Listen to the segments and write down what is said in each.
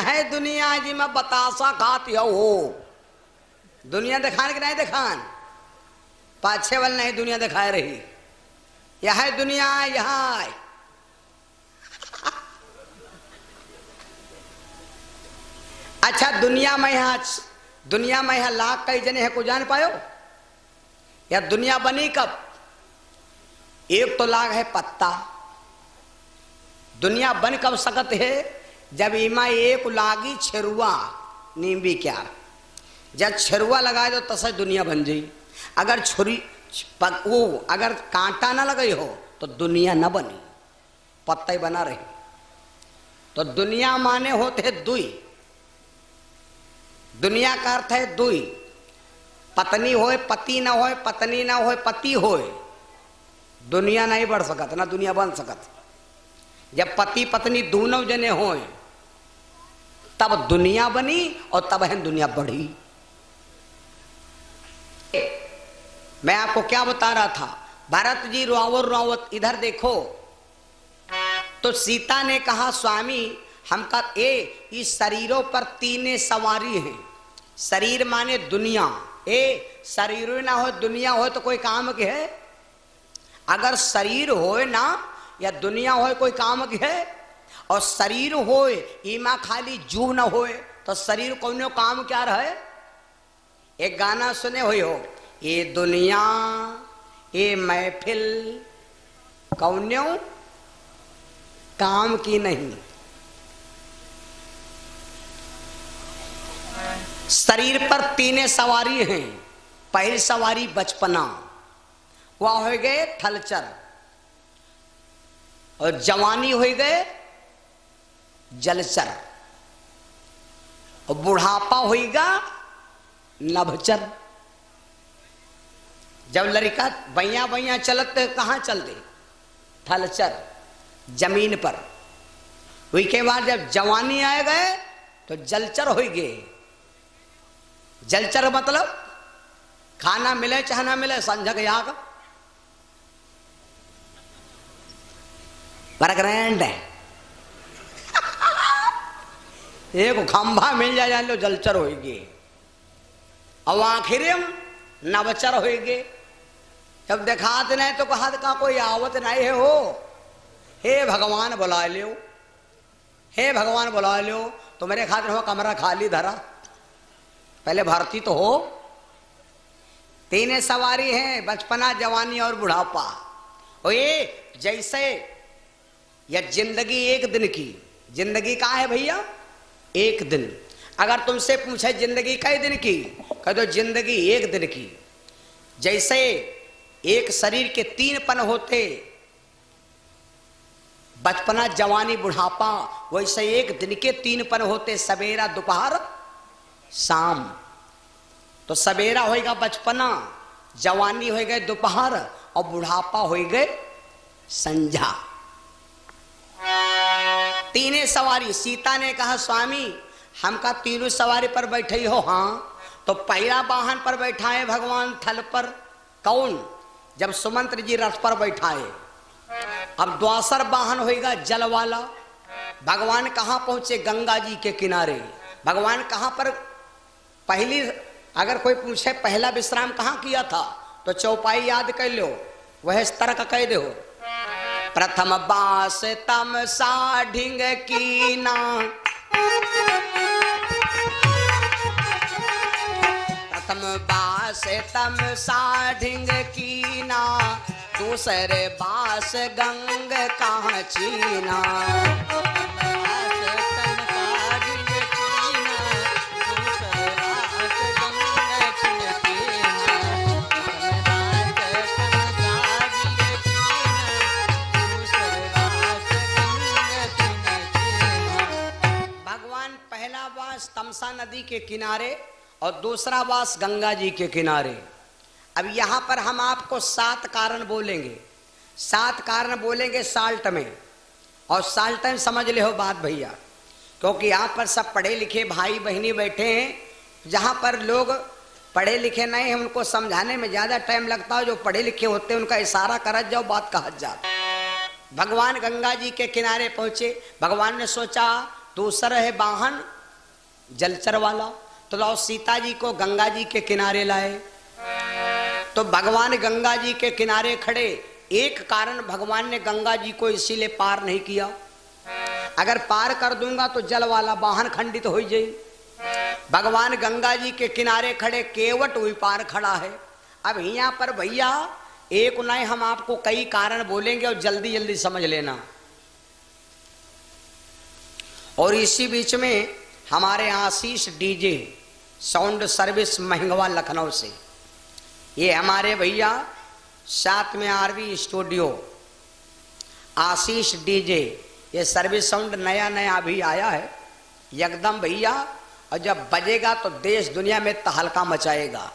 है दुनिया जी में बतासा खाती हो। दुनिया दिखान कि नहीं दिखान, पाछे वाल नहीं दुनिया दिखाए रही। यह है दुनिया, यहाँ अच्छा दुनिया में यहाँ लाख कई जने हैं को जान पायो? या दुनिया बनी कब? एक तो लाग है पत्ता। दुनिया बन कब सकत है? जब इमा एक लागी छेरुआ नींबी क्या, जब छेरुआ लगाए तो तसे दुनिया बन जाई। अगर अगर कांटा ना लगाई हो तो दुनिया न बनी, पत्ता ही बना रही। तो दुनिया माने होते दुई। दुनिया का अर्थ है दुई। पत्नी होए पति ना होए, पत्नी ना होए पति होए, दुनिया नहीं बढ़ सकत ना दुनिया बन सकत। जब पति पत्नी दोनों जने होए तब दुनिया बनी और तब है दुनिया बढ़ी। मैं आपको क्या बता रहा था, भरत जी रुआवत इधर देखो। तो सीता ने कहा स्वामी हमका इस शरीरों पर तीन सवारी हैं। शरीर माने दुनिया, शरीर ना हो दुनिया हो तो कोई काम की है? अगर शरीर होए ना या दुनिया होए कोई काम की है? और शरीर होए इमा खाली जू ना होए तो शरीर कौन काम क्या रहे? एक गाना सुने हुए हो, ये दुनिया ये महफिल कौन्यो काम की नहीं। शरीर पर तीन सवारी हैं। पहली सवारी बचपना, वह हो गए थलचर, और जवानी हो गए जलचर, और बुढ़ापा होगा नभचर। जब लड़का बैया बैया चलत कहाँ चलते? थलचर जमीन पर। वही के बाद जब जवानी आए गए तो जलचर हो गए। जलचर मतलब खाना मिले चाहे ना मिले संझक याग ग्रैंड है। एक खंभा मिल जाए जान लो जलचर हो गए। अब आखिर नवचर हो गए। जब देखात नहीं तो कहा का कोई आवत नहीं है हो, हे भगवान बुला लियो, हे भगवान बुला लियो। तो मेरे खातिर हो कमरा खाली धरा, पहले भर्ती तो हो। तीन सवारी हैं, बचपना जवानी और बुढ़ापा। और ये जैसे यह जिंदगी एक दिन की, जिंदगी कहाँ है भैया? एक दिन। अगर तुमसे पूछे जिंदगी कई दिन की, कह दो जिंदगी एक दिन की। जैसे एक शरीर के तीन पन होते, बचपना जवानी बुढ़ापा, वैसे एक दिन के तीन पन होते, सवेरा दोपहर शाम। तो सवेरा होएगा बचपना, जवानी हो गए दोपहर, और बुढ़ापा हो गए संझा। तीने सवारी। सीता ने कहा स्वामी हमका तीनों सवारी पर बैठे हो। हाँ, तो पहला वाहन पर बैठाए भगवान थल पर। कौन? जब सुमंत्र जी रथ पर बैठाए। अब द्वासर वाहन होएगा जल वाला। भगवान कहाँ पहुंचे? गंगा जी के किनारे। भगवान कहाँ पर पहली, अगर कोई पूछे पहला विश्राम कहाँ किया था तो चौपाई याद कर लो, वह इस तरह का कह दो। प्रथम बास तम सा ढिंग कीना, प्रथम बास तम सा ढिंग कीना, दूसरे बास गंग कहाँ चीना। तमसा नदी के किनारे और दूसरा वास गंगा जी के किनारे। अब यहाँ पर हम आपको 7 कारण बोलेंगे। 7 कारण बोलेंगे साल्ट में, और साल्ट में समझ ले हो बात भैया, क्योंकि यहाँ पर सब पढ़े लिखे भाई बहनी बैठे हैं। जहाँ पर लोग पढ़े लिखे नहीं हैं उनको समझाने में ज़्यादा टाइम लगता है। जो पढ़े लिखे होते हैं उनका इशारा करत जाओ, बात कहत जाओ। भगवान गंगा जी के किनारे पहुँचे। भगवान ने सोचा दूसरा है वाहन जलचर वाला। तो लाओ सीता जी को गंगा जी के किनारे लाए, तो भगवान गंगा जी के किनारे खड़े। एक कारण भगवान ने गंगा जी को इसीलिए पार नहीं किया, अगर पार कर दूंगा तो जल वाला वाहन खंडित हो जाए। भगवान गंगा जी के किनारे खड़े, केवट हुई पार खड़ा है। अब यहाँ पर भैया एक नहीं, हम आपको कई कारण बोलेंगे और जल्दी जल्दी समझ लेना। और इसी बीच में हमारे Ashish DJ sound service Mahangwa Lucknow से, ये हमारे भैया साथ में आरवी स्टूडियो आशीष डीजे, ये सर्विस साउंड नया नया अभी आया है एकदम भैया, और जब बजेगा तो देश दुनिया में तहलका मचाएगा।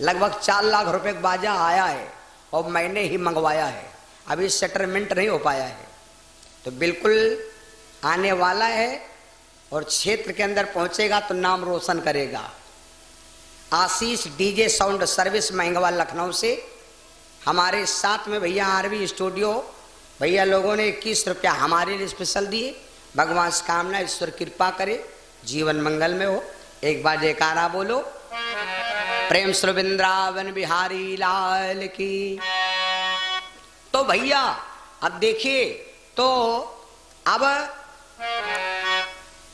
लगभग 4 लाख रुपए का बाजा आया है और मैंने ही मंगवाया है, अभी सेटलमेंट नहीं हो पाया है। तो बिल्कुल आने वाला है और क्षेत्र के अंदर पहुंचेगा तो नाम रोशन करेगा। Ashish DJ sound service Mahangwa Lucknow से हमारे साथ में भैया आरवी स्टूडियो भैया लोगों ने 21 रुपया हमारे लिए स्पेशल दिए। भगवान से कामना ईश्वर कृपा करे, जीवन मंगल में हो। एक बार जयकारा बोलो, प्रेम श्री वृंदावन बिहारी लाल की। तो भैया अब देखिए, तो अब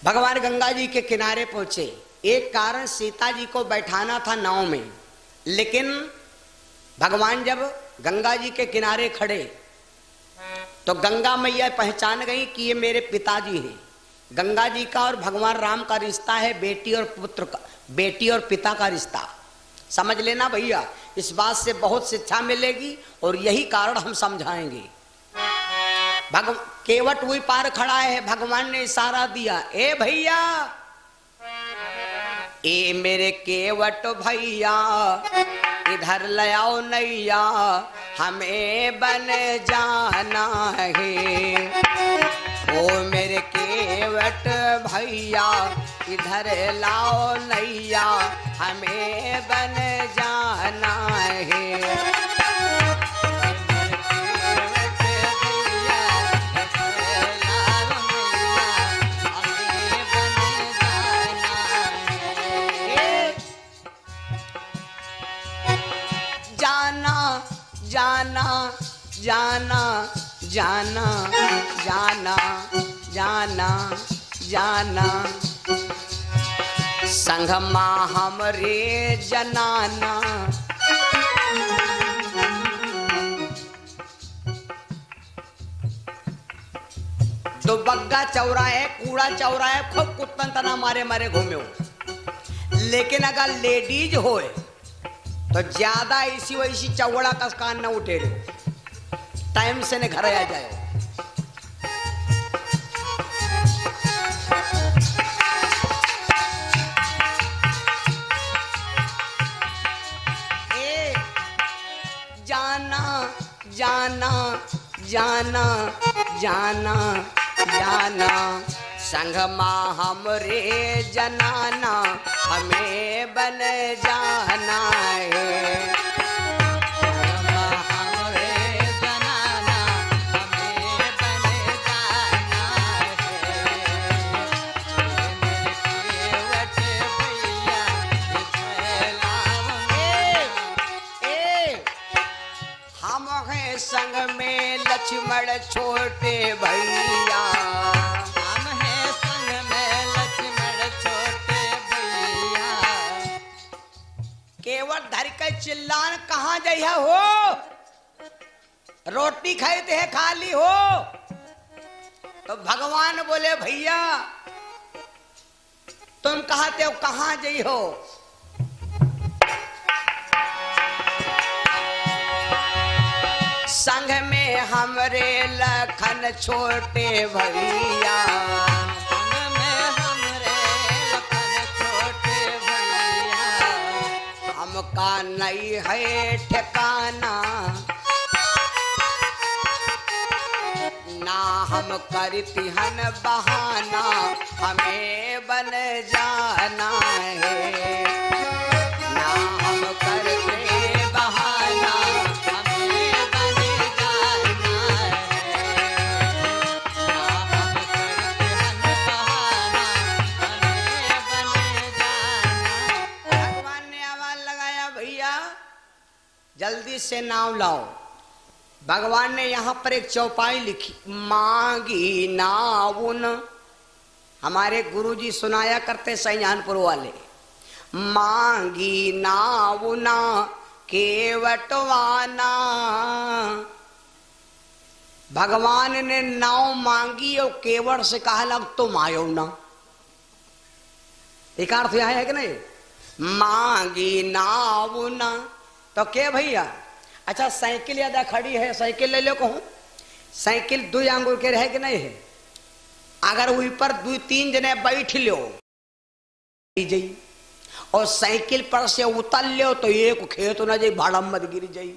भगवान गंगा जी के किनारे पहुंचे। एक कारण सीता जी को बैठाना था नाव में, लेकिन भगवान जब गंगा जी के किनारे खड़े तो गंगा मैया पहचान गई कि ये मेरे पिताजी हैं। गंगा जी का और भगवान राम का रिश्ता है बेटी और पुत्र का, बेटी और पिता का रिश्ता। समझ लेना भैया, इस बात से बहुत शिक्षा मिलेगी और यही कारण हम समझाएंगे। केवट हुई पार खड़ा है, भगवान ने इशारा दिया, ए भैया, ए मेरे केवट भैया, इधर ले आओ नैया, हमें बन जाना है। ओ मेरे केवट भैया, इधर लाओ नैया, हमें बन जाना है। जाना जाना जाना जाना जाना जाना संगमा हमरे जनाना। तो बग्गा चौराहे कूड़ा चौराहे खूब कुत्तन तना मारे मारे घूमे हो, लेकिन अगर लेडीज होए तो ज्यादा ऐसी वैसी चौड़ा कस कान न उठे रहे, टाइम से ने घर आ जाए। ए जाना जाना जाना जाना जाना संगमा हमरे जनाना, हमें बन जाना है। संगमा हमरे जनाना, हमें बन जाना है। भैया हम हैं संग में लक्ष्मण छोटे भैया, केवट धर के चिल्लान कहाँ जइया हो, रोटी खाते है खाली हो। तो भगवान बोले भैया तुम कहते हो कहाँ जई हो, संग में हमरे लखन छोटे भैया, का नहीं है ठिकाना, ना हम करती हन बहाना, हमें बन जाना है। ना हम करते बहाना, हमें बन जाना है। ना हम करते हन जल्दी से नाव लाओ। भगवान ने यहां पर एक चौपाई लिखी, मांगी नाउन। हमारे गुरुजी सुनाया करते सैजानपुर वाले, मांगी नाउना केवटवाना। भगवान ने नाव मांगी और केवट से कहा लग तुम आयो ना। एक अर्थ यह है कि नहीं, मांगी नाउना तो के भैया। अच्छा साइकिल यादा खड़ी है, साइकिल ले लो कहूं, साइकिल 2 आंगुर के रहे कि नहीं है। अगर ऊपर 2-3 जने बैठ लो जाई और साइकिल पर से उतर लो तो एक खेत ना जाई, भाड़ा मत गिर जाई।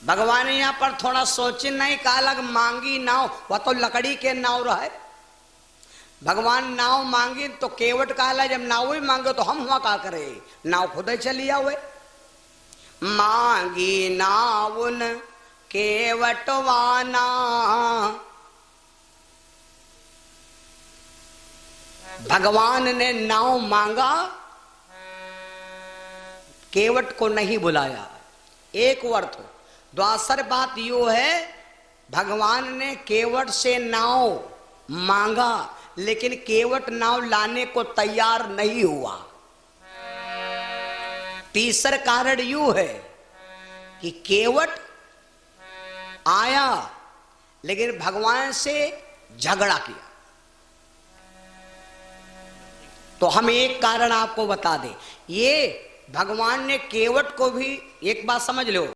भगवान यहां पर थोड़ा सोचे नहीं, कहा लग मांगी नाव, वह तो लकड़ी के नाव रहे। भगवान नाव मांगी तो केवट कहला, जब नाव ही मांगे तो हम हुआ का करे, नाव खुद ही चली आवे। मांगी नाउन केवटवाना। भगवान ने नाव मांगा, केवट को नहीं बुलाया। एक अर्थ। दूसरी बात यो है, भगवान ने केवट से नाव मांगा लेकिन केवट नाव लाने को तैयार नहीं हुआ। तीसरा कारण यू है कि केवट आया लेकिन भगवान से झगड़ा किया। तो हम एक कारण आपको बता दें, ये भगवान ने केवट को भी, एक बात समझ लो,